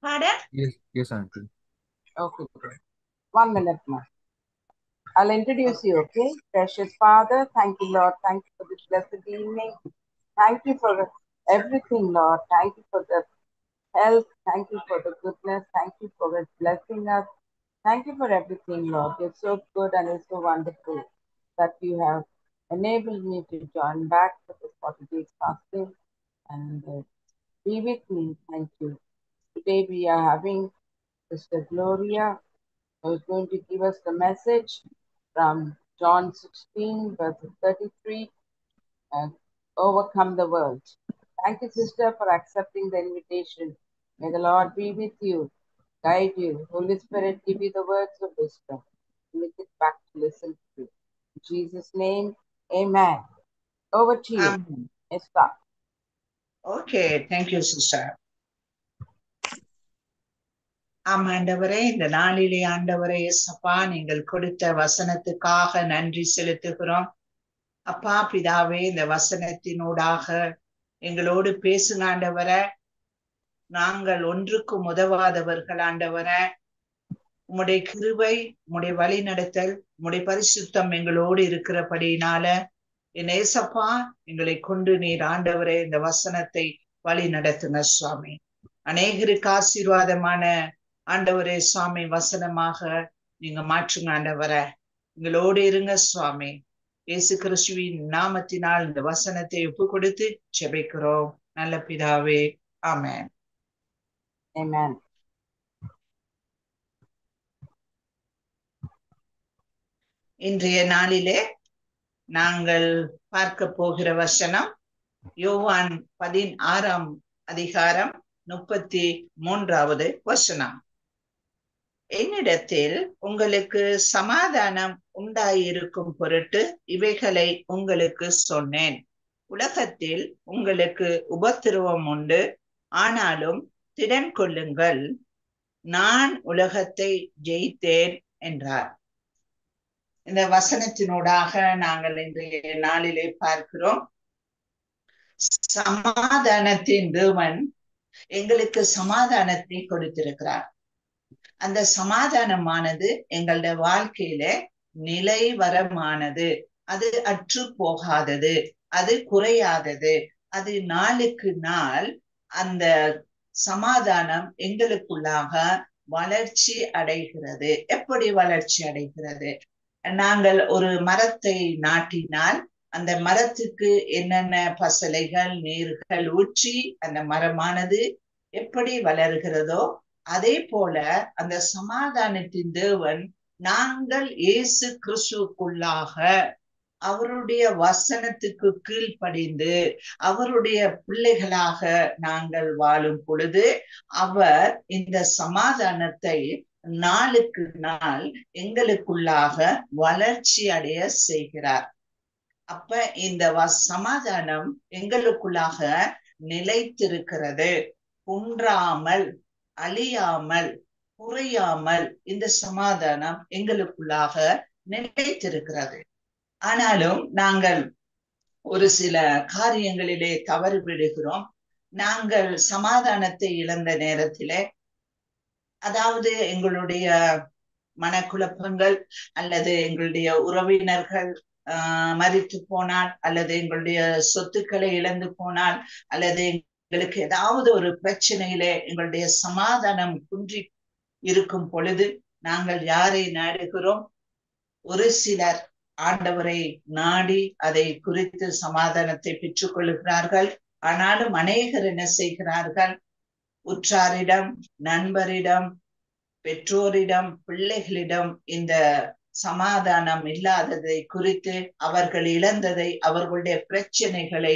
Pardon? Yes, auntie. Okay, 1 minute, ma'am. I'll introduce you, okay? Precious Father, thank you, Lord. Thank you for this blessed evening. Thank you for everything, Lord. Thank you for the health. Thank you for the goodness. Thank you for blessing us. Thank you for everything, Lord. You're so good and it's so wonderful that you have enabled me to join back for this 40 days fasting and be with me. Thank you. Today we are having Sister Gloria, who is going to give us the message from John 16, verses 33, and overcome the world. Thank you, sister, for accepting the invitation. May the Lord be with you, guide you. Holy Spirit, give you the words of wisdom. We sit back to listen to you. In Jesus' name, amen. Over to you. Let's start. Okay, thank you, sister. ஆண்டவரே, இந்த நாளிலே ஆண்டவரே இயேசப்பா, நீங்கள் கொடுத்த வசனத்துக்காக நன்றி செலுத்துகிறோம். அப்பா பிதாவே, இந்த வசனத்தினூடாக எங்களோடு பேசுங்க ஆண்டவரே. நாங்கள் ஒன்றுக்கும் உதவாதவர்கள் ஆண்டவரே. உம்முடைய கிருபை, உம்முடைய வழி நடத்தல், உம்முடைய பரிசுத்தம் எங்களோடு இருக்கிறபடினால என் ஏசப்பா, எங்களை கொண்டு நீர் ஆண்டவரே இந்த வசனத்தை வழி நடத்துங்க சுவாமி. அநேகருக்கு ஆசீர்வாதமான ஆண்டவரே சுவாமி வசனமாக நீங்க மாற்றுங்க ஆண்டவரே. எங்களோடு இருங்க சுவாமி. இயேசு கிறிஸ்துவின் நாமத்தினால் இந்த வசனத்தை ஒப்பு கொடுத்து ஜெபிக்கிறோம் நல்ல பிதாவே, ஆமென். Amen. இன்றைய நாளிலே நாங்கள் பார்க்க போகிற வசனம் யோவான் 16ஆம் அதிகாரம் 33வது வசனம். என்னிடத்தில் உங்களுக்கு சமாதானம் உண்டாயிருக்கும் பொருட்டு இவைகளை உங்களுக்கு சொன்னேன். உலகத்தில் உங்களுக்கு உபத்திரவம் உண்டு, ஆனாலும் திடன் கொள்ளுங்கள், நான் உலகத்தை ஜெயித்தேன் என்றார். இந்த வசனத்தினூடாக நாங்கள் இன்றைய நாளிலே பார்க்கிறோம், சமாதானத்தின் தேவன் எங்களுக்கு சமாதானத்தை கொடுத்திருக்கிறார். அந்த சமாதானமானது எங்களுடைய வாழ்க்கையில நிலைவரமானது, அது அற்று போகாதது, அது குறையாதது, அது நாளுக்கு நாள் அந்த சமாதானம் எங்களுக்குள்ளாக வளர்ச்சி அடைகிறது. எப்படி வளர்ச்சி அடைகிறது? நாங்கள் ஒரு மரத்தை நாட்டினால் அந்த மரத்துக்கு என்னென்ன பசலைகள் நீர்கள் ஊற்றி அந்த மரமானது எப்படி வளர்கிறதோ அதே போல அந்த சமாதானத்தின் தேவன் நாங்கள் இயேசு கிறிஸ்துவுக்குள்ளாக அவருடைய வசனத்துக்கு கீழ்ப்படிந்து அவருடைய பிள்ளைகளாக நாங்கள் வாழும் பொழுது அவர் இந்த சமாதானத்தை நாளுக்கு நாள் எங்களுக்குள்ளாக வளர்ச்சி அடைய செய்கிறார். அப்ப இந்த சமாதானம் எங்களுக்குள்ளாக நிலைத்திருக்கிறது. குன்றாமல், அழியாமல், குறையாமல் இந்த சமாதானம் எங்களுக்குள்ளாக நிலைத்திருக்கிறது. ஆனாலும் நாங்கள் ஒரு சில காரியங்களிலே தவறு விடுகிறோம். நாங்கள் சமாதானத்தை இழந்த நேரத்திலே, அதாவது எங்களுடைய மனக்குழப்பங்கள் அல்லது எங்களுடைய உறவினர்கள் மரித்து போனால் அல்லது எங்களுடைய சொத்துக்களை இழந்து போனால் அல்லது எங்களுக்கு ஏதாவது ஒரு பிரச்சனையிலே எங்களுடைய சமாதானம் குன்றி இருக்கும் பொழுது நாங்கள் யாரை நாடுகிறோம்? ஒரு சிலர் ஆண்டவரை நாடி அதை குறித்து சமாதானத்தை பெற்றுக் கொள்கிறார்கள். ஆனாலும் அநேகர் என்ன செய்கிறார்கள்? உற்றாரிடம், நண்பரிடம், பெற்றோரிடம், பிள்ளைகளிடம் இந்த சமாதானம் இல்லாததை குறித்து அவர்கள் இழந்ததை, அவர்களுடைய பிரச்சனைகளை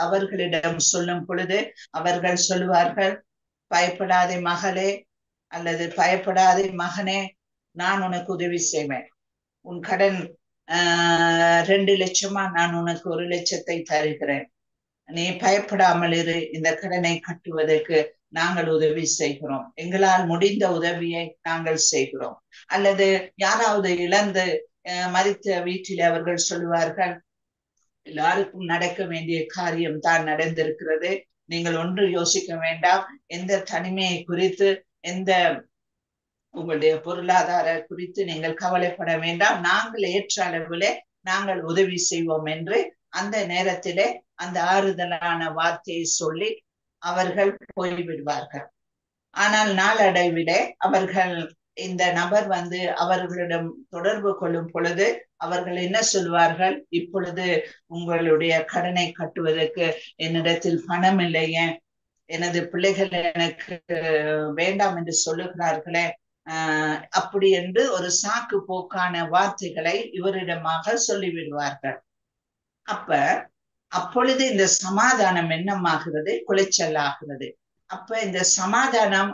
அவர்களிடம் சொல்லும் பொழுது அவர்கள் சொல்லுவார்கள், பயப்படாதே மகளே அல்லது பயப்படாதே மகனே, நான் உனக்கு உதவி செய்வேன். உன் கடன் 2 லட்சமா, நான் உனக்கு 1 லட்சத்தை தருகிறேன். நீ பயப்படாமல் இரு, இந்த கடனை கட்டுவதற்கு நாங்கள் உதவி செய்கிறோம், எங்களால் முடிந்த உதவியை நாங்கள் செய்கிறோம். அல்லது யாராவது இழந்து மரித்த வீட்டில் அவர்கள் சொல்லுவார்கள், எல்லாருக்கும் நடக்க வேண்டிய காரியம் தான் நடந்திருக்கிறது, நீங்கள் ஒன்று யோசிக்க வேண்டாம். எந்த தனிமையை குறித்து, எந்த உங்களுடைய பொருளாதார குறித்து நீங்கள் கவலைப்பட வேண்டாம். நாங்கள் ஏற்ற அளவிலே நாங்கள் உதவி செய்வோம் என்று அந்த நேரத்திலே அந்த ஆறுதலான வார்த்தையை சொல்லி அவர்கள் போய்விடுவார்கள். ஆனால் நாளடைவிலே அவர்கள் இந்த நபர் அவர்களிடம் தொடர்பு கொள்ளும் பொழுது அவர்கள் என்ன சொல்வார்கள், இப்பொழுது உங்களுடைய கடனை கட்டுவதற்கு என்னிடத்தில் பணம் இல்லையே, எனது பிள்ளைகள் எனக்கு வேண்டாம் என்று சொல்லுகிறார்களே, அப்படி என்று ஒரு சாக்கு போக்கான வார்த்தைகளை இவரிடமாக சொல்லிவிடுவார்கள். அப்பொழுது இந்த சமாதானம் என்னமாகிறது, குலைச்சல் ஆகிறது. அப்ப இந்த சமாதானம்,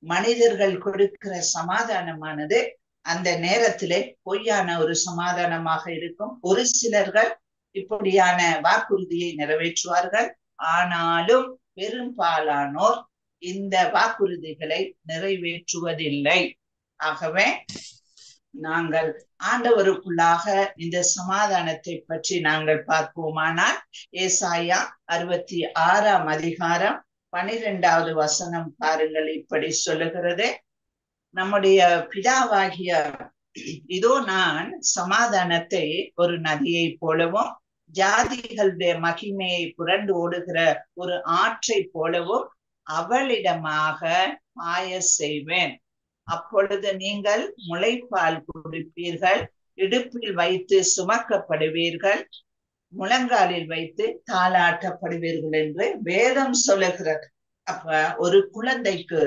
மனிதர்கள் கொடுக்கிற சமாதானமானது அந்த நேரத்திலே பொய்யான ஒரு சமாதானமாக இருக்கும். ஒரு சிலர்கள் இப்படியான வாக்குறுதியை நிறைவேற்றுவார்கள். ஆனாலும் பெரும்பாலானோர் இந்த வாக்குறுதிகளை நிறைவேற்றுவதில்லை. ஆகவே நாங்கள் ஆண்டவருக்குள்ளாக இந்த சமாதானத்தை பற்றி நாங்கள் பார்ப்போமானால், ஏசாயா 66ஆம் அதிகாரம் 12வது வசனம் பாருங்கள். இப்படி சொல்லுகிறது, நம்முடைய பிதாவாகிய இதோ நான் சமாதானத்தை ஒரு நதியை போலவும் ஜாதிகளுடைய மகிமையை புரண்டு ஓடுகிற ஒரு ஆற்றை போலவும் அவளிடமாக பாய செய்வேன். அப்பொழுது நீங்கள் முளைப்பால் குடிப்பீர்கள், இடுப்பில் வைத்து சுமக்கப்படுவீர்கள், முழங்காலில் வைத்து தாளாட்டப்படுவீர்கள் என்று வேதம் சொல்லுகிறது. அப்ப ஒரு குழந்தைக்கு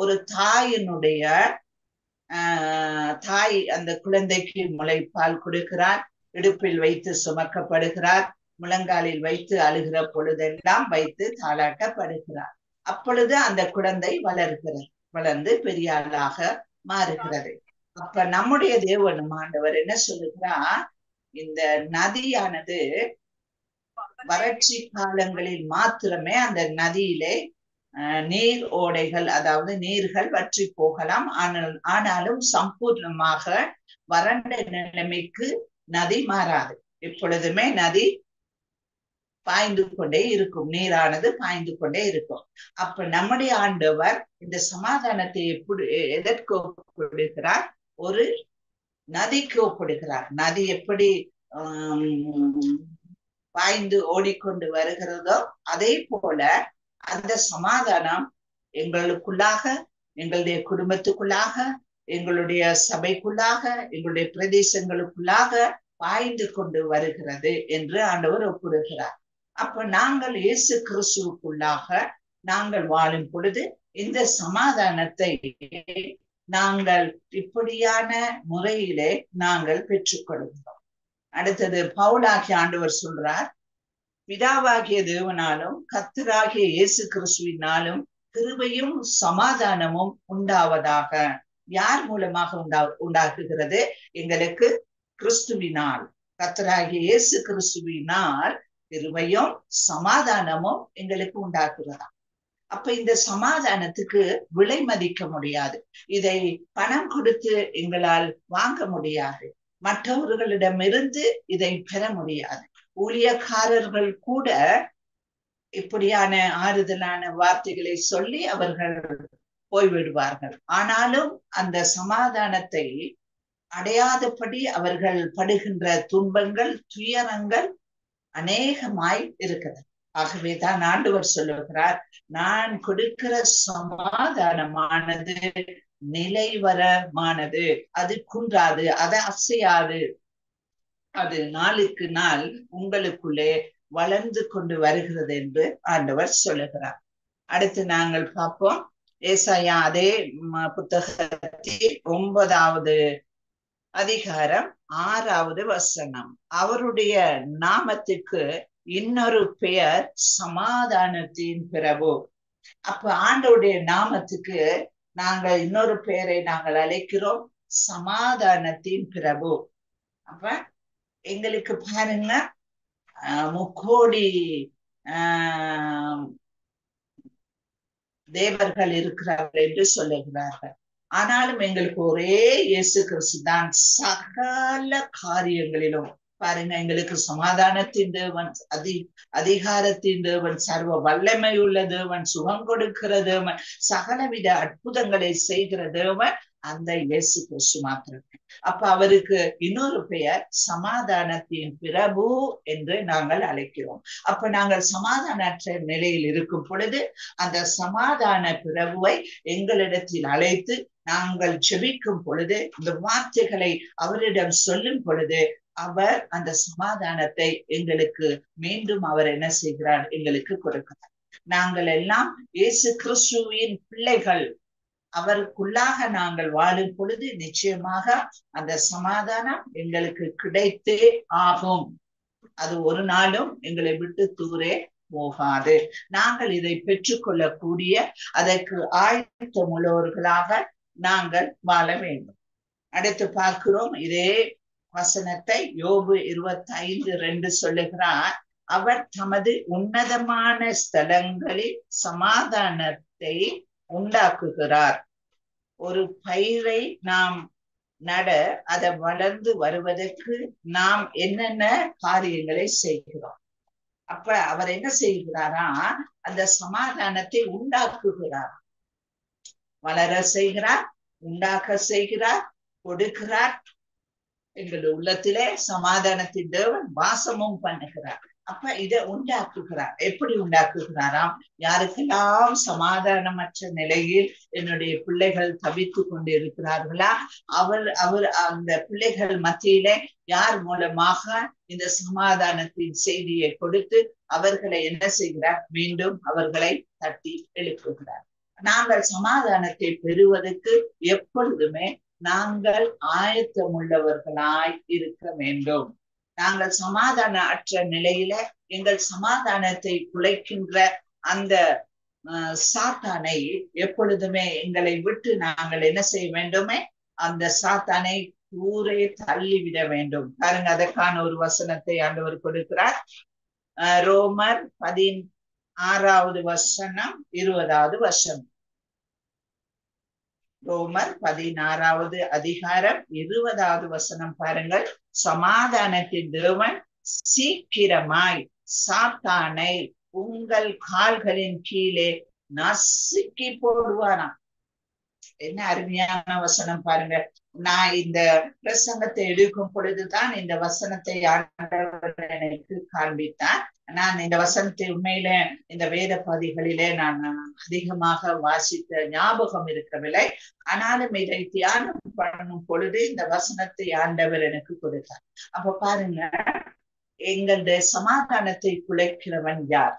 ஒரு தாயினுடைய தாய் அந்த குழந்தைக்கு முளைப்பால் கொடுக்கிறார், இடுப்பில் வைத்து சுமக்கப்படுகிறார், முழங்காலில் வைத்து அழுகிற பொழுதெல்லாம் வைத்து தாளாட்டப்படுகிறார். அப்பொழுது அந்த குழந்தை வளர்ந்து பெரிய ஆளாக மாறுகிறது. அப்ப நம்முடைய தேவனும் ஆண்டவர் என்ன சொல்லுகிறார், இந்த நதியானது வறட்சி காலங்களில் மாத்திரமே அந்த நதியிலே நீர் ஓடைகள், அதாவது நீர்கள் வற்றி போகலாம். ஆனாலும் சம்பூர்ணமாக வறண்ட நிலைமைக்கு நதி மாறாது. எப்பொழுதுமே நதி பாய்ந்து கொண்டே இருக்கும், நீரானது பாய்ந்து கொண்டே இருக்கும். அப்ப நம்முடைய ஆண்டவர் இந்த சமாதானத்தை எதற்கு ஒப்பிடுகிறார், ஒரு நதிக்கு ஒப்பிடுகிறார். நதி எப்படி பாய்ந்து ஓடிக்கொண்டு வருகிறதோ அதே போல அந்த சமாதானம் எங்களுக்குள்ளாக, எங்களுடைய குடும்பத்துக்குள்ளாக, எங்களுடைய சபைக்குள்ளாக, எங்களுடைய பிரதேசங்களுக்குள்ளாக பாய்ந்து கொண்டு வருகிறது என்று ஆண்டவர் ஒப்பிடுகிறார். அப்ப நாங்கள் இயேசு கிறிஸ்துவுக்குள்ளாக நாங்கள் வாழும் பொழுது இந்த சமாதானத்தை நாங்கள் இப்படியான முறையிலே நாங்கள் பெற்றுக்கொள்கிறோம். அடுத்தது பவுலாகிய ஆண்டவர் சொல்றார், பிதாவாகிய தேவனாலும் கர்த்தராகிய இயேசு கிறிஸ்துவினாலும் கிருபையும் சமாதானமும் உண்டாவதாக. யார் மூலமாக உண்டாகுகிறது? எங்களுக்கு கிறிஸ்துவினால், கர்த்தராகிய இயேசு கிறிஸ்துவினால் கிருபையும் சமாதானமும் எங்களுக்கு உண்டாக்குறதா. அப்ப இந்த சமாதானத்துக்கு விலை மதிக்க முடியாது. இதை பணம் கொடுத்து எங்களால் வாங்க முடியாது. மற்றவர்களிடமிருந்து இதை பெற முடியாது. ஊழியக்காரர்கள் கூட இப்படியான ஆறுதலான வார்த்தைகளை சொல்லி அவர்கள் போய்விடுவார்கள். ஆனாலும் அந்த சமாதானத்தை அடையாதபடி அவர்கள் படுகின்ற துன்பங்கள், துயரங்கள் அநேகமாய் இருக்கிறது. ஆகவேதான் ஆண்டவர் சொல்லுகிறார், நான் கொடுக்கிற சமாதானமானது நிலைவரமானது, அது குன்றாது, அது அசையாது, அது நாளுக்கு நாள் உங்களுக்குள்ளே வளர்ந்து கொண்டு வருகிறது என்று ஆண்டவர் சொல்லுகிறார். அடுத்து நாங்கள் பார்ப்போம், ஏசாயா அதே புத்தகத்தில் 9வது அதிகாரம் 6வது வசனம். அவருடைய நாமத்துக்கு இன்னொரு பெயர் சமாதானத்தின் பிரபு. அப்ப ஆண்டவருடைய நாமத்துக்கு நாங்கள் இன்னொரு பெயரை நாங்கள் அழைக்கிறோம், சமாதானத்தின் பிரபு. அப்ப எங்களுக்கு பாருங்க, 3 கோடி தேவர்கள் இருக்கிறார்கள் என்று சொல்லுகிறார்கள். ஆனாலும் எங்களுக்கு ஒரே இயேசு கிறிஸ்து தான் சகல காரியங்களிலும் பாருங்க, எங்களுக்கு சமாதானத்தின் தேவன், அதிகாரத்தின் தேவன், சர்வ வல்லமை உள்ள தேவன், சுகம் கொடுக்கிற தேவன், சகலவித அற்புதங்களை செய்கிற தேவன் அந்த இயேசு கிறிஸ்து மாத்திரம். அப்ப அவருக்கு இன்னொரு பெயர் சமாதானத்தின் பிரபு என்று நாங்கள் அழைக்கிறோம். அப்ப நாங்கள் சமாதானற்ற நிலையில் இருக்கும் பொழுது அந்த சமாதான பிரபுவை எங்களிடத்தில் அழைத்து நாங்கள் ஜெபிக்கும் பொழுது, இந்த வார்த்தைகளை அவரிடம் சொல்லும் பொழுது அவர் அந்த சமாதானத்தை எங்களுக்கு மீண்டும் அவர் என்ன செய்கிறார், எங்களுக்கு கொடுக்கிறார். நாங்கள் எல்லாம் இயேசு கிறிஸ்துவின் பிள்ளைகள். அவருக்குள்ளாக நாங்கள் வாழும் பொழுது நிச்சயமாக அந்த சமாதானம் எங்களுக்கு கிடைத்தே ஆகும். அது ஒரு நாளும் எங்களை விட்டு தூரே போகாது. நாங்கள் இதை பெற்றுக்கொள்ளக்கூடிய அதற்கு ஆயத்தம் உள்ளவர்களாக நாங்கள் வாழ வேண்டும். அடுத்து பார்க்கிறோம் இதே வசனத்தை. யோபு 25:2 சொல்லுகிறார், அவர் தமது உன்னதமான ஸ்தலங்களில் சமாதானத்தை உண்டாக்குகிறார். ஒரு பயிரை நாம் நட அதை வளர்ந்து வருவதற்கு நாம் என்னென்ன காரியங்களை செய்கிறோம். அப்ப அவர் என்ன செய்கிறாரா, அந்த சமாதானத்தை உண்டாக்குகிறார். வளர செய்கிறார், உண்டாக்க செய்கிறார், கொடுக்கிறார். எங்களுடைய உள்ளத்திலே சமாதானத்தின் தேவன் வாசமும் பண்ணுகிறார். அப்ப இதை உண்டாக்குகிறார். எப்படி உண்டாக்குகிறாராம்? யாருக்கெல்லாம் சமாதானமற்ற நிலையில் என்னுடைய பிள்ளைகள் தவித்து கொண்டு இருக்கிறார்களா, அவர் அந்த பிள்ளைகள் மத்தியிலே யார் மூலமாக இந்த சமாதானத்தின் செய்தியை கொடுத்து அவர்களை என்ன செய்கிறார், மீண்டும் அவர்களை தட்டி எழுப்புகிறார். நாங்கள் சமாதானத்தை பெறுவதற்கு எப்பொழுதுமே நாங்கள் ஆயத்தமுள்ளவர்களாய் இருக்க வேண்டும். நாங்கள் சமாதான அற்ற நிலையில எங்கள் சமாதானத்தை குலைக்கின்ற அந்த சாத்தானை எப்பொழுதுமே எங்களை விட்டு நாங்கள் என்ன செய்ய வேண்டுமே, அந்த சாத்தானை ஊரே தள்ளிவிட வேண்டும். பாருங்க, அதற்கான ஒரு வசனத்தை ஆண்டவர் கொடுக்கிறார். ரோமர் 16வது வசனம் 20வது வசனம். ரோமர் 16வது அதிகாரம் 20வது வசனம் பாருங்கள். சமாதானத்தின் தேவன் சீக்கிரமாய் சாத்தானை உங்கள் கால்களின் கீழே நசுக்கி போடுவாராம். என்ன அருமையான வசனம் பாருங்க. நான் இந்த பிரசங்கத்தை எடுக்கும் பொழுதுதான் இந்த வசனத்தை ஆண்டவர் எனக்கு காண்பித்தார். நான் இந்த வசனத்தை உண்மையில இந்த வேத பகுதிகளிலே நான் அதிகமாக வாசித்த ஞாபகம் இருக்கவில்லை. ஆனாலும் இதை தியானம் பண்ணும் பொழுது இந்த வசனத்தை ஆண்டவர் எனக்கு கொடுத்தார். அப்ப பாருங்க, எங்களுடைய சமாதானத்தை குலைக்கிறவன் யார்?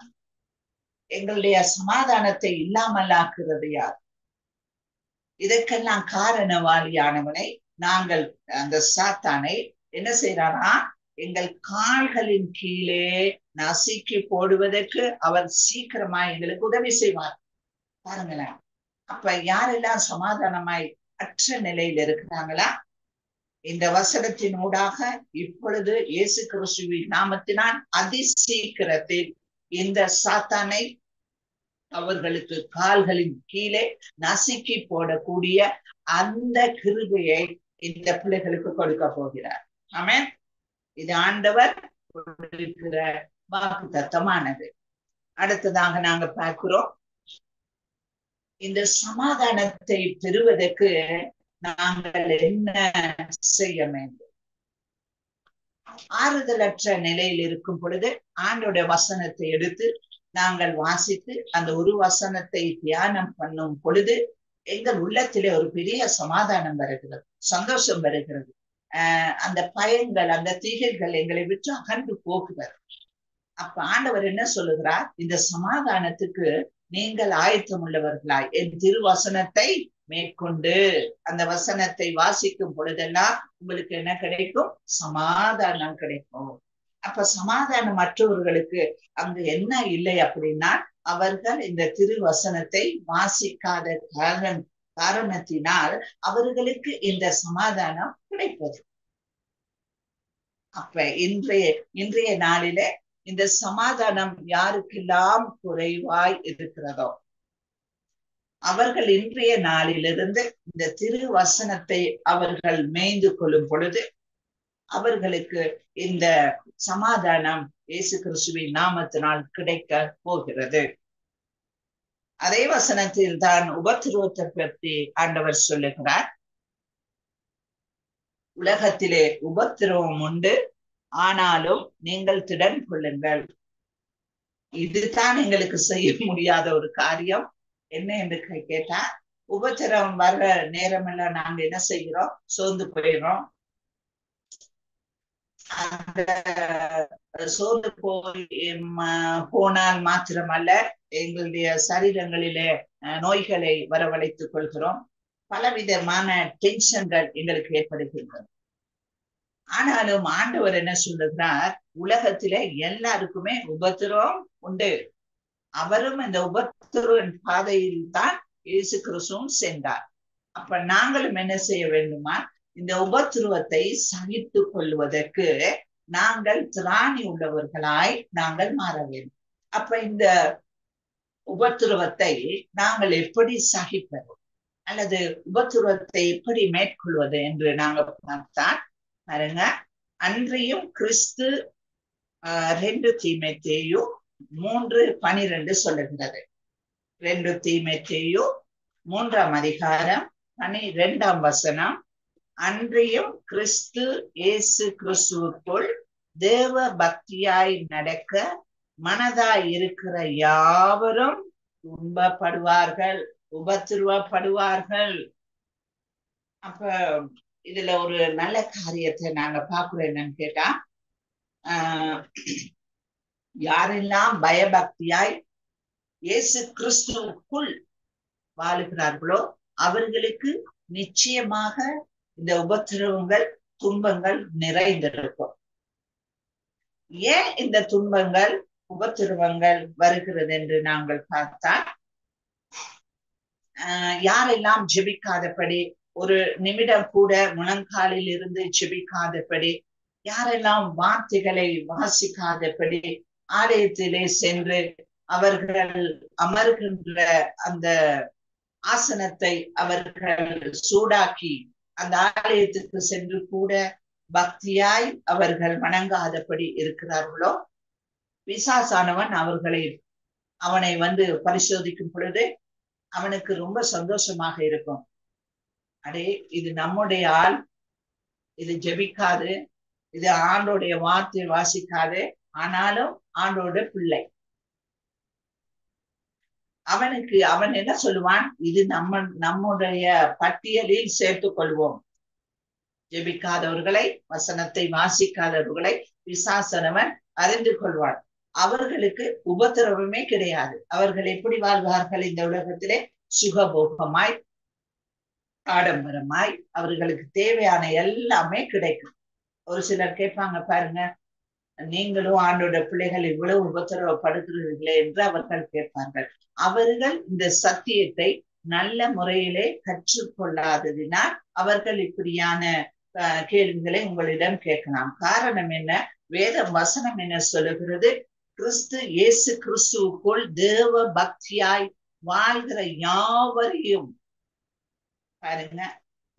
எங்களுடைய சமாதானத்தை இல்லாமலாக்குறது யார்? இதற்கெல்லாம் காரணவாளியானவனை நாங்கள் அந்த சாத்தானை என்ன செய்யறானா, எங்கள் கால்களின் கீழே நசுக்கி போடுவதற்கு அவர் சீக்கிரமா எங்களுக்கு உதவி செய்வார். பாருங்களேன். அப்ப யாரெல்லாம் சமாதானமாய் அற்ற நிலையில் இருக்கிறாங்களா, இந்த வசனத்தின் ஊடாக இப்பொழுது இயேசு கிறிஸ்துவின் நாமத்தினால் அதிசீக்கிரத்தில் இந்த சாத்தானை அவர்களுக்கு கால்களின் கீழே நசுக்கி போடக்கூடிய அந்த கிருபையை இந்த பிள்ளைகளுக்கு கொடுக்க போகிறார். ஆமென். இது ஆண்டவர் கொடுக்கிற வாக்குத்தத்தமானது. அடுத்ததாக நாங்க பார்க்கிறோம், இந்த சமாதானத்தை பெறுவதற்கு நாங்கள் என்ன செய்ய வேண்டும்? ஆறுதலற்ற நிலையில் இருக்கும் பொழுது ஆண்டோட வசனத்தை எடுத்து நாங்கள் வாசித்து அந்த ஒரு வசனத்தை தியானம் பண்ணும் பொழுது எங்கள் உள்ளத்திலே ஒரு பெரிய சமாதானம் வருகிறது, சந்தோஷம் வருகிறது. அந்த பயங்கள், அந்த தீகைகள் எங்களை விட்டு அகன்று போகுகிறது. அப்ப ஆண்டவர் என்ன சொல்லுகிறார், இந்த சமாதானத்துக்கு நீங்கள் ஆயத்தம் உள்ளவர்களாய் என் திருவசனத்தை மேற்கொண்டு அந்த வசனத்தை வாசிக்கும் பொழுதெல்லாம் உங்களுக்கு என்ன கிடைக்கும்? சமாதானம் கிடைக்கும். அப்ப சமாதானம் மற்றவர்களுக்கு அங்கு என்ன இல்லை அப்படின்னா, அவர்கள் இந்த திருவசனத்தை வாசிக்காத காரணத்தினால் அவர்களுக்கு இந்த சமாதானம் கிடைப்பது. அப்ப இன்றைய நாளில இந்த சமாதானம் யாருக்கெல்லாம் குறைவாய் இருக்கிறதோ அவர்கள் இன்றைய நாளிலிருந்து இந்த திருவசனத்தை அவர்கள் மேய்ந்து கொள்ளும் பொழுது அவர்களுக்கு இந்த சமாதானம் இயேசு கிறிஸ்துவின் நாமத்தினால் கிடைக்க போகிறது. அதே வசனத்தில் தான் உபத்திரவத்தை பற்றி ஆண்டவர் சொல்லுகிறார். உலகத்திலே உபத்திரவம் உண்டு, ஆனாலும் நீங்கள் திடன் கொள்ளுங்கள். இதுதான் எங்களுக்கு செய்ய முடியாத ஒரு காரியம். என்ன என்று கேட்டா, உபத்திரவம் வர்ற நேரமெல்லாம் நாங்க என்ன செய்கிறோம்? சோர்ந்து போயிடுறோம். அந்த சோர்ந்து போனால் மாத்திரமல்ல, எங்களுடைய சரீரங்களிலே நோய்களை வரவழைத்துக் கொள்கிறோம். பலவிதமான டென்ஷன்கள் எங்களுக்கு ஏற்படுகின்றன. ஆனாலும் ஆண்டவர் என்ன சொல்லுகிறார்? உலகத்திலே எல்லாருக்குமே உபத்திரவம் உண்டு. அவரும் இந்த உபத்திரவின் பாதையில் தான் இயேசு கிறிஸ்துவும் சென்றார். அப்ப நாங்களும் என்ன செய்ய வேண்டுமா? இந்த உபத்திரவத்தை சகித்துக் கொள்வதற்கு நாங்கள் திராணி உள்ளவர்களாய் நாங்கள் மாற வேண்டும். அப்ப இந்த உபத்திரவத்தை நாங்கள் எப்படி சகிப்பது அல்லது உபத்திரவத்தை எப்படி மேற்கொள்வது என்று நாங்கள் பார்த்தால் பாருங்க, அன்றையும் கிறிஸ்து 2 தீமோத்தேயு 3:12 சொல்லுகிறது. 2 தீமோத்தேயு 3ஆம் அதிகாரம் 12ஆம் வசனம், அன்றையும் கிறிஸ்து இயேசு கிறிஸ்துவுக்குள் தேவ பக்தியாய் நடக்க மனதாய் இருக்கிற யாவரும் துன்பப்படுவார்கள், உபத்திரவப்படுவார்கள். அப்ப இதுல ஒரு நல்ல காரியத்தை நாங்க பாக்குறோம். என்னன்னு கேட்டா, யாரெல்லாம் பயபக்தியாய் இயேசு கிறிஸ்துவுக்குள் வாழுகிறார்களோ அவர்களுக்கு நிச்சயமாக இந்த உபத்திரவங்கள், துன்பங்கள் நிறைந்திருக்கும். ஏன் இந்த துன்பங்கள், உபத்திரவங்கள் வருகிறது என்று நாங்கள் பார்த்தால், யாரெல்லாம் ஜெபிக்காதபடி, ஒரு நிமிடம் கூட முழங்காலில் இருந்து ஜெபிக்காதபடி, யாரெல்லாம் வார்த்தைகளை வாசிக்காதபடி ஆலயத்திலே சென்று அவர்கள் அமர்கின்ற அந்த ஆசனத்தை அவர்கள் சூடாக்கி அந்த ஆலயத்துக்கு சென்று கூட பக்தியாய் அவர்கள் வணங்காதபடி இருக்கிறார்களோ, பிசாசானவன் அவனை பரிசோதிக்கும் பொழுது அவனுக்கு ரொம்ப சந்தோஷமாக இருக்கும். அடே, இது நம்முடைய ஆள், இது ஜெபிக்காது, இது ஆண்டோடைய வார்த்தை வாசிக்காது, ஆனாலும் ஆண்டோட பிள்ளை. அவன் என்ன சொல்லுவான்? இது நம்முடைய பட்டியலில் சேர்த்துக் கொள்வோம். ஜெபிக்காதவர்களை, வசனத்தை வாசிக்காதவர்களை பிசாசனவன் அறிந்து கொள்வான். அவர்களுக்கு உபத்திரவமே கிடையாது. அவர்கள் எப்படி வாழ்வார்கள் இந்த உலகத்திலே? சுகபோகமாய், ஆடம்பரமாய், அவர்களுக்கு தேவையான எல்லாமே கிடைக்கும். ஒரு சிலர் கேட்பாங்க பாருங்க, நீங்களும் ஆண்டோட பிள்ளைகள் இவ்வளவு உபத்திரவப்படுகிறீர்களே என்று அவர்கள் கேட்பார்கள். அவர்கள் இந்த சத்தியத்தை நல்ல முறையிலே கற்றுக்கொள்ளாததினால் அவர்கள் இப்படியான கேள்விகளை உங்களிடம் கேட்கலாம். காரணம் என்ன? வேத வசனம் என்ன சொல்லுகிறது? இயேசு கிறிஸ்துவுக்குள் தேவ பக்தியாய் வாழ்கிற யாவரையும் பாருங்க,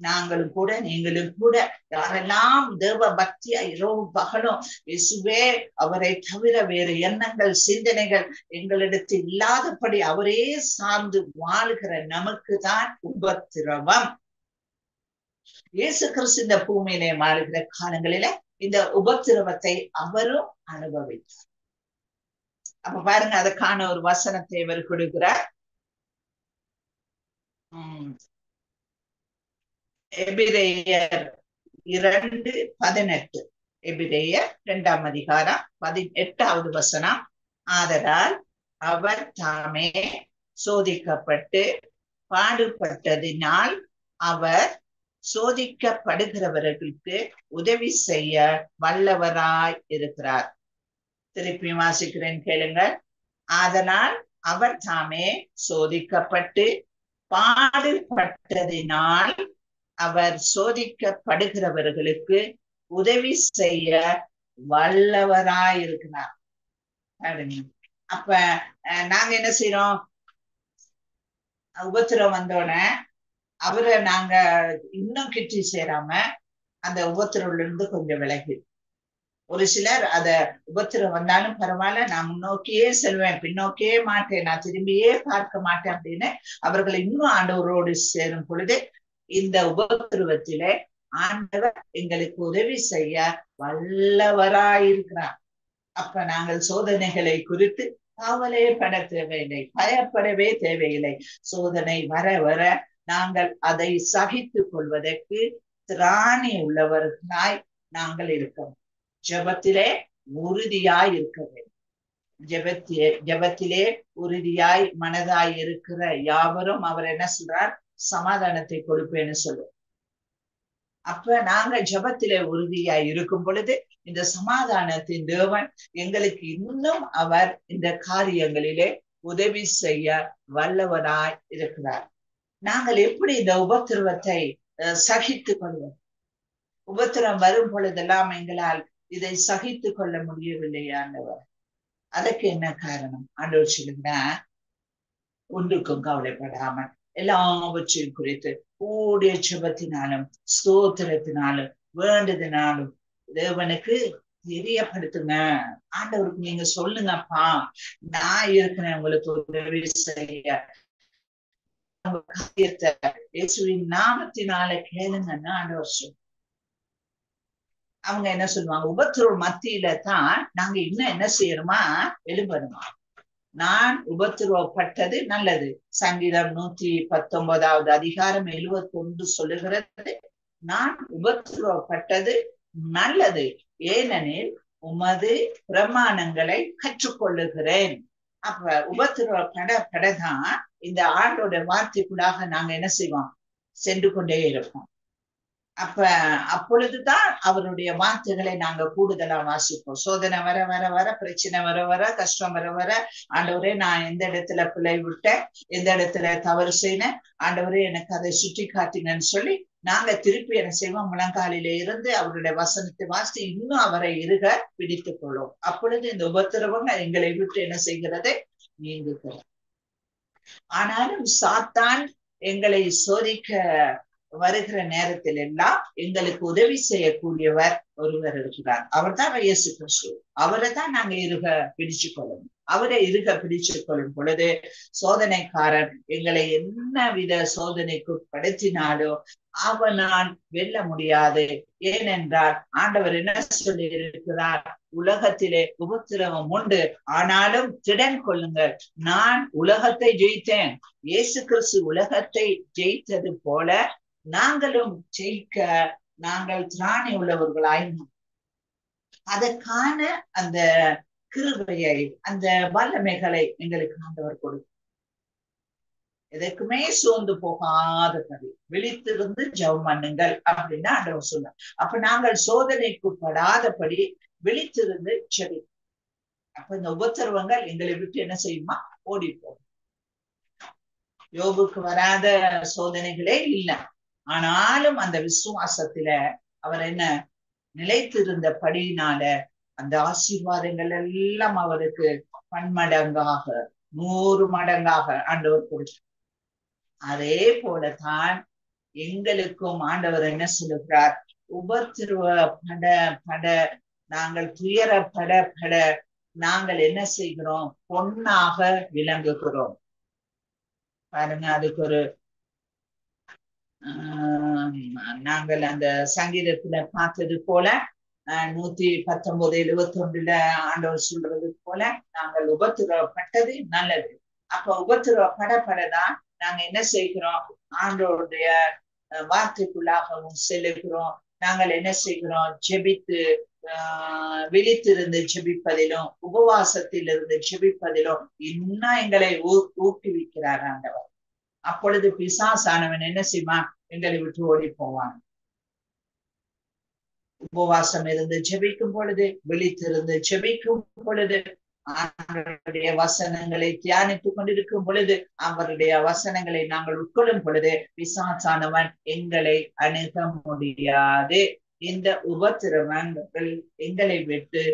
நாங்களும் கூட, நீங்களும் கூட, யாரெல்லாம் தேவ பக்தியா இரவும் பகலும் இயேசுவே அவரை தவிர வேறு எண்ணங்கள், சிந்தனைகள் எங்களிடத்தில் இல்லாதபடி அவரே சார்ந்து வாழ்கிற நமக்கு தான் உபத்திரவம். இயேசு கிறிஸ்து இந்த பூமியிலே வாழ்கிற காலங்களில இந்த உபத்திரவத்தை அவரும் அனுபவித்தார். அப்ப பாருங்க, அதுக்கான ஒரு வசனத்தை இவர் கொடுக்கிறார். எபிரேயர் 2:18, எபிரேயர் 2ஆம் அதிகாரம் 18வது வசனம், ஆதலால் அவர் தாமே சோதிக்கப்பட்டு பாடுபட்டதினால் அவர் சோதிக்கப்படுகிறவர்களுக்கு உதவி செய்ய வல்லவராய் இருக்கிறார். திருப்பி வாசிக்கிறேன், கேளுங்கள். ஆதலால் அவர் தாமே சோதிக்கப்பட்டு பாடுபட்டதினால் அவர் சோதிக்கப்படுகிறவர்களுக்கு உதவி செய்ய வல்லவராய் இருக்கிறார். அப்ப நாங்க என்ன செய்யறோம்? உபத்திரம் வந்தோடனே அவரை நாங்க இன்னும் கிட்டி சேராம அந்த உபத்திரவுல இருந்து கொஞ்சம் விலகி. ஒரு சிலர் அத உபத்திரம் வந்தாலும் பரவாயில்ல, நான் முன்னோக்கியே செல்வேன், பின்னோக்கியே மாட்டேன், நான் திரும்பியே பார்க்க மாட்டேன் அப்படின்னு அவர்கள் இன்னும் ஆண்டவரோடு சேரும் பொழுது இந்த உபத்திரவத்திலே ஆண்டவர் எங்களுக்கு உதவி செய்ய வல்லவராயிருக்கிறார். அப்ப நாங்கள் சோதனைகளை குறித்து கவலையே பட தேவையில்லை, பயப்படவே தேவையில்லை. சோதனை வர வர நாங்கள் அதை சகித்துக் கொள்வதற்கு திராணி உள்ளவர்களாய் நாங்கள் இருக்கோம். ஜெபத்திலே உறுதியாய் இருக்க வேண்டும். ஜெபத்திலே உறுதியாய் மனதாய் இருக்கிற யாவரும் அவர் என்ன சொல்றார்? சமாதானத்தை கொடுப்பேன்னு சொல்லுவோம். அப்ப நாங்க ஜெபத்திலே உறுதியாய் இருக்கும் பொழுது இந்த சமாதானத்தின் தேவன் எங்களுக்கு இன்னும் அவர் இந்த காரியங்களிலே உதவி செய்ய வல்லவராய் இருக்கிறார். நாங்கள் எப்படி இந்த உபத்திரவத்தை சகித்துக் கொள்வோம்? உபத்திரம் வரும் பொழுதெல்லாம் எங்களால் இதை சகித்துக் கொள்ள முடியவில்லை ஆண்டவர். அதற்கு என்ன காரணம்? ஆண்டவர் சொல்லுகிறார், ஒன்றுக்கும் கவலைப்படாமல் எல்லாவற்றையும் குறித்து கூடிய ஜெபத்தினாலும் ஸ்தோத்திரத்தினாலும் வேண்டுதனாலும் தேவனுக்கு தெரியப்படுத்துங்க. ஆண்டவருக்கு நீங்க சொல்லுங்கப்பா, நான் இருக்கிறேன் உங்களுக்கு உதவி செய்ய. காரியத்தை இயேசுவின் நாமத்தினால கேளுங்கன்னு ஆண்டவர் சொல்ல. அவங்க என்ன சொல்லுவாங்க? உபத்திரவ மத்தியில தான் நாங்க இன்னும் என்ன செய்யணுமா? எழும்பணுமா? நான் உபத்திரவப்பட்டது நல்லது. சங்கீதம் 119 அதிகாரம் 71 சொல்லுகிறது, நான் உபத்திரவப்பட்டது நல்லது, ஏனெனில் உமது பிரமாணங்களை கற்றுக்கொள்ளுகிறேன். அப்ப உபத்திரவப்படதான் இந்த ஆண்டோட வார்த்தைக்குள்ளாக நாங்க என்ன செய்வோம்? சென்று கொண்டே இருப்போம். அப்பொழுதுதான் அவருடைய வார்த்தைகளை நாங்க கூடுதலா வாசிப்போம். சோதனை வர வர வர, பிரச்சனை வர வர, கஷ்டம் வர வர, ஆண்டவரே நான் எந்த இடத்துல பிழை விட்டேன், எந்த இடத்துல தவறு செய்யணும், ஆண்டவரே எனக்கு அதை சுட்டி காட்டினன்னு சொல்லி நாங்க திருப்பி என்ன செய்வோம்? முழங்காலில இருந்து அவருடைய வசனத்தை வாசி இன்னும் அவரை இருக பிடித்துக் கொள்ளும். அப்பொழுது இந்த உபத்திரவம் எங்களை விட்டு என்ன செய்கிறது? நீங்குகிறது. ஆனாலும் சாத்தான் எங்களை சோதிக்க வருகிற நேரத்தில் எல்லாம் எங்களுக்கு உதவி செய்யக்கூடியவர் ஒருவர் இருக்கிறார். அவர் தான் இயேசு கிறிஸ்து. அவரை தான் நாங்க இருக பிடிச்சு கொள்ளணும். அவரை இருக பிடிச்சு கொள்ளும் பொழுது சோதனைக்காரன் எங்களை என்ன வித சோதனைக்கு படுத்தினாலும் அவனால் வெல்ல முடியாது. ஏனென்றால் ஆண்டவர் என்ன சொல்லி இருக்கிறார்? உலகத்திலே உபத்திரவம் உண்டு, ஆனாலும் திடன் கொள்ளுங்கள், நான் உலகத்தை ஜெயித்தேன். இயேசு கிறிஸ்து உலகத்தை ஜெயித்தது போல நாங்களும் ஜெயிக்க நாங்கள் திராணி உள்ளவர்களாய் அதற்கான அந்த கிருபையை, அந்த வல்லமைகளை எங்களுக்கு ஆண்டவர் கொடுக்கும். எதற்குமே சோர்ந்து போகாதபடி விழித்திருந்து ஜெபம் பண்ணுங்கள் அப்படின்னு ஆண்டவர் சொல்ல. அப்ப நாங்கள் சோதனைக்குட்படாதபடி விழித்திருந்து செவி. அப்ப இந்த உபத்திரவங்கள் எங்களை விட்டு என்ன செய்யுமா? ஓடி போகும். யோபுக்கு வராத சோதனைகளே இல்லை. ஆனாலும் அந்த விசுவாசத்துல அவர் என்ன நிலைத்திருந்தபடியினால அந்த ஆசீர்வாதங்கள் எல்லாம் அவருக்கு பன்மடங்காக 100 மடங்காக ஆண்டவர் கொடுத்தார். அதே போலதான் எங்களுக்கும் ஆண்டவர் என்ன சொல்லுகிறார்? உபத்திரவப்பட நாங்கள் துயரப்பட நாங்கள் என்ன செய்கிறோம்? பொன்னாக விளங்குகிறோம். பாருங்க, அதுக்கு ஒரு நாங்கள் அந்த சங்கீதத்துல பார்த்தது போல 119:71 ஆண்டவர் சொல்றது போல நாங்கள் உபத்திரவப்பட்டது நல்லது. அப்ப உபத்திரவப்படதான் நாங்க என்ன செய்கிறோம்? ஆண்டவருடைய வார்த்தைக்குள்ளாகவும் செல்லுகிறோம். நாங்கள் என்ன செய்கிறோம்? ஜெபித்து விழித்திருந்து ஜெபிப்பதிலும் உபவாசத்திலிருந்து ஜெபிப்பதிலும் இன்னும் எங்களை ஊக்குவிக்கிறார் ஆண்டவர். அப்பொழுது பிசாசானவன் என்ன செய்வான்? எங்களை விட்டு ஓடி போவான். உபவாசம் இருந்து ஜெபிக்கும் பொழுது, விழித்திருந்து ஜெபிக்கும் பொழுது, அவருடைய வசனங்களை தியானித்துக் கொண்டிருக்கும் பொழுது, அவருடைய வசனங்களை நாங்கள் உட்கொள்ளும் பொழுது பிசாசானவன் எங்களை அணுக முடியாது. இந்த உபத்திரவங்கள் எங்களை விட்டு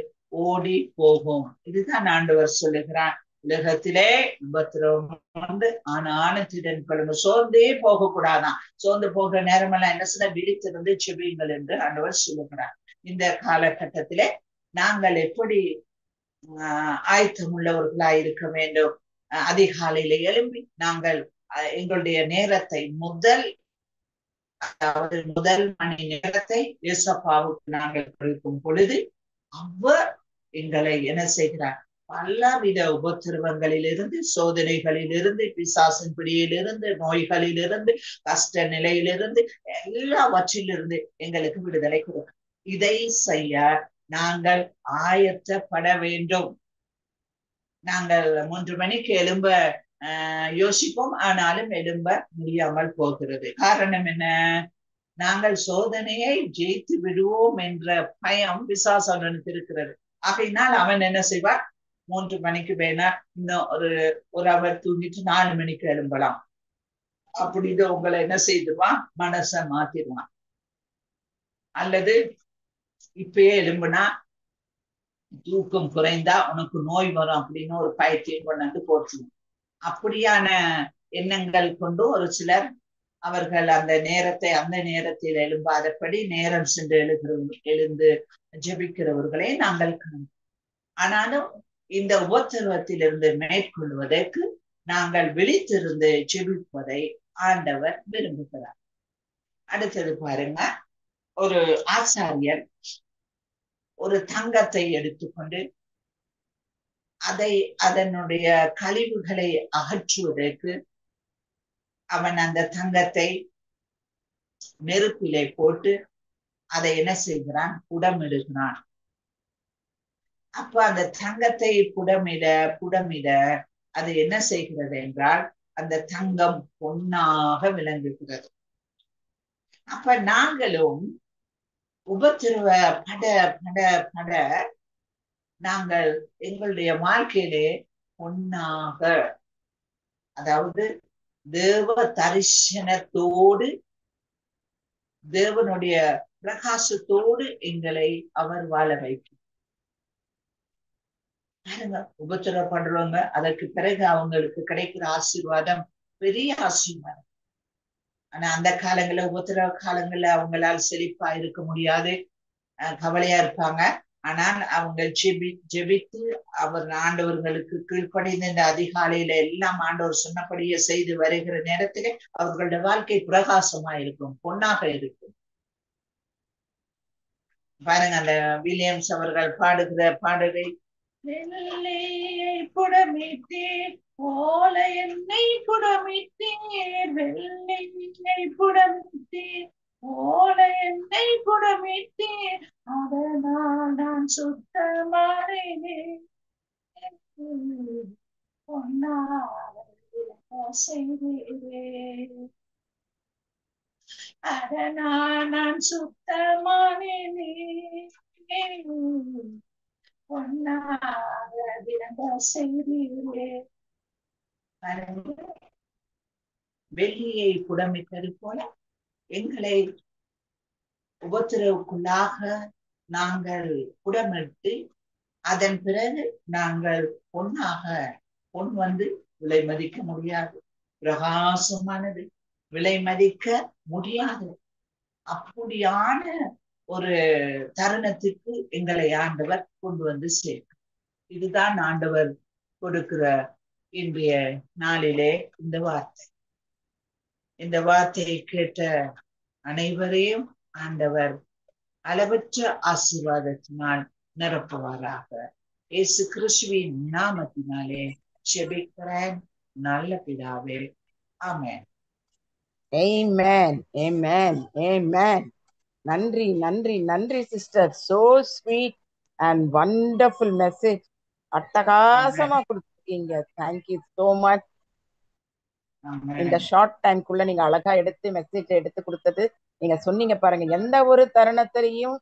ஓடி போகும். இதுதான் ஆண்டவர் சொல்லுகிறார். உலகத்திலே உபத்திரவம் உண்டு, ஆனாலும் திடன் சோர்ந்தே போக கூடாதான். சோர்ந்து போகிற நேரமெல்லாம் என்ன செய்ய, விழித்திருந்து செபியுங்கள் என்று ஆண்டவர் சொல்லுகிறார். இந்த காலகட்டத்திலே நாங்கள் எப்படி ஆயத்தம் உள்ளவர்களாய் இருக்க வேண்டும்? அதிகாலையில எழும்பி நாங்கள் எங்களுடைய நேரத்தை முதல் மணி நேரத்தை இயேசப்பாவுக்கு நாங்கள் கொடுக்கும் பொழுது அவர் எங்களை என்ன செய்கிறார்? பலவித உபத்திரவங்களிலிருந்து, சோதனைகளிலிருந்து, பிசாசின் பிடியிலிருந்து, நோய்களிலிருந்து, கஷ்ட நிலையிலிருந்து, எல்லாவற்றிலிருந்து எங்களுக்கு விடுதலை கொடுக்கும். இதை செய்ய நாங்கள் ஆயத்தப்பட வேண்டும். நாங்கள் 3 மணிக்கு எழும்ப யோசிப்போம், ஆனாலும் எழும்ப முடியாமல் போகிறது. காரணம் என்ன? நாங்கள் சோதனையை ஜெயித்து விடுவோம் என்ற பயம் பிசாசனுக்கு இருக்கிறது. ஆகையினால் அவன் என்ன செய்வார்? 3 மணிக்கு வேணா இன்னும் ஒரு அவர் தூங்கிட்டு 4 மணிக்கு எழும்பலாம் அப்படின்னு உங்களை என்ன செய்துவான்? மனசை மாத்திடுவான். அல்லது இப்பயே எழும்புனா தூக்கம் குறைந்தா உனக்கு நோய் வரும் அப்படின்னு ஒரு பயத்தையும் கொண்டு போட்டுருவோம். அப்படியான எண்ணங்கள் கொண்டு ஒரு சிலர் அவர்கள் அந்த நேரத்தில் எழும்பாதபடி நேரம் சென்று எழுந்து ஜெபிக்கிறவர்களை நாங்கள் காணோம். ஆனாலும் இந்த உபத்திரவத்திலிருந்து மேற்கொள்வதற்கு நாங்கள் விழித்திருந்து ஜெபிப்பதை ஆண்டவர் விரும்புகிறார். அடுத்தது பாருங்க, ஒரு ஆசாரியர் ஒரு தங்கத்தை எடுத்துக்கொண்டு அதனுடைய கழிவுகளை அகற்றுவதற்கு அவன் அந்த தங்கத்தை நெருப்பிலே போட்டு அதை என்ன செய்கிறான்? புடமிடுகிறான். அப்ப அந்த தங்கத்தை புடமிட அது என்ன செய்கிறது என்றால் அந்த தங்கம் பொன்னாக விளங்குகிறது. அப்ப நாங்களும் உபத்திரவ பட நாங்கள் எங்களுடைய வாழ்க்கையிலே பொன்னாக, அதாவது தேவ தரிசனத்தோடு, தேவனுடைய பிரகாசத்தோடு எங்களை அவர் வாழ வைக்கும். உபத்திரப்படுறவங்க அதற்கு பிறகு அவங்களுக்கு கிடைக்கிற ஆசீர்வாதம் பெரிய ஆசீர்வாதம். ஆனா அந்த காலங்கள்ல, உபத்திரவ காலங்கள்ல அவங்களால செழிப்பா இருக்க முடியாது, கவலையா இருப்பாங்க. ஆனால் அவங்க ஜெபித்து அவர் ஆண்டவர்களுக்கு கீழ்ப்படிந்து இந்த அதிகாலையில எல்லாம் ஆண்டவர் சொன்னபடியே செய்து வருகிற நேரத்திலே அவர்களுடைய வாழ்க்கை பிரகாசமா இருக்கும், பொன்னாக இருக்கும். பாருங்க, அந்த வில்லியம்ஸ் அவர்கள் பாடுகிற பாடலை, வெள்ளையை புடமிட்டேன் போல என்னை புடமிட்டேன், வெள்ளையை புடமிட்டேன் போல என்னை புடமிட்டேன், அதனால் நான் சுத்தமானேன், அதனால் நான் சுத்தமானேன், வெள்ளியை புடமிட்டது போல எங்களை உபத்திரவுக்குள்ளாக நாங்கள் புடமிட்டு அதன் பிறகு நாங்கள் பொன் வந்து விலை மதிக்க முடியாது, பிரகாசமானது, விலை மதிக்க முடியாது. அப்படியான ஒரு தருணத்துக்கு எங்களை ஆண்டவர் கொண்டு வந்து சேர்க்கும். இதுதான் ஆண்டவர் கொடுக்கிற இன்றைய நாளிலே இந்த வார்த்தை. இந்த வார்த்தையை கேட்ட அனைவரையும் ஆண்டவர் அளவற்ற ஆசீர்வாதத்தினால் நிரப்புவாராக. இயேசு கிறிஸ்துவின் நாமத்தினாலே ஜெபிக்கிறேன் நல்ல பிதாவே, ஆமென். Amen. Amen. Amen. நன்றி நன்றி நன்றி sister. So sweet and wonderful message. அட்டகாசமா கொடுத்துருக்கீங்க. Thank you so much. இந்த ஷார்ட் டைம்குள்ள நீங்க அழகா மெசேஜ் எடுத்து கொடுத்தது. நீங்க சொன்னீங்க பாருங்க, எந்த ஒரு தருணத்திலையும்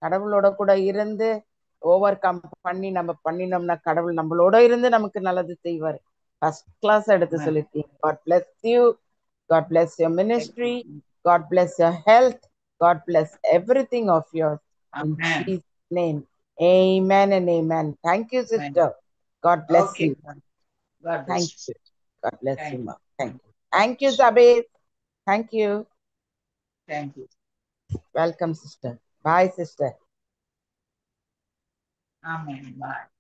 கடவுளோட கூட இருந்து ஓவர் கம் பண்ணி நம்ம பண்ணினோம்னா கடவுள் நம்மளோட இருந்து நமக்கு நல்லது செய்வார். ஃபர்ஸ்ட் கிளாஸ் எடுத்து சொல்லிருக்கீங்க. God bless you. God bless your ministry. God bless your health. God bless everything of yours. In Jesus' name. Amen and amen. Thank you, sister. God bless you. God bless Thank you. you. God bless Thank you, you. ma'am. Thank you. Thank you, Zabir. Thank you. Thank you. Welcome, sister. Bye, sister. Amen. Bye.